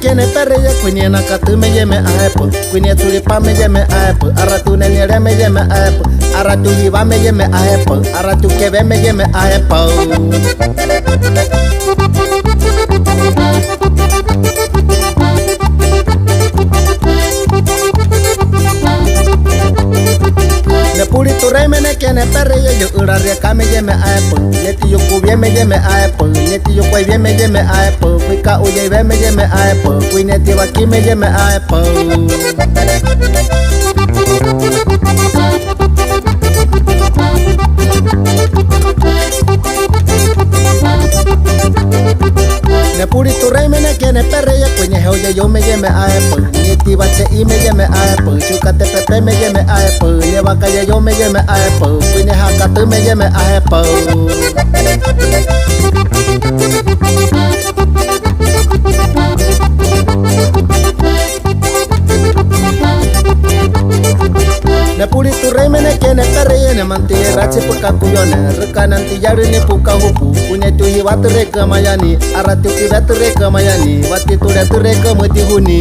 Kene perre kwenye na katu me yeme aepo kwenye tulipa me yeme aepo aratu nenere me yeme aepo aratu hiva me yeme aepo aratu keve me yeme aepo Nepuri turai mene kene perre yo uraria kame yeme aepo Neti yo kubie me yeme aepo Neti yo kwai me yeme aepo Kuika uye me yeme aepo Kui neti waki me yeme aepo Nepuri turai mene kene perre yo kwenye heuye yo me yeme aepo Neti wache i me yeme aepo Chukate pepe me yeme aepo Neva kaya yo me yeme aepo Kwenye hakatu me yeme aepo Nepuri turai mene kene perre yo ne manti rachi puka kuyone Reka nanti yari ni puka hupu Punya tuhi watu reka mayani Arati kibatu reka mayani Wati turatu reka mutihuni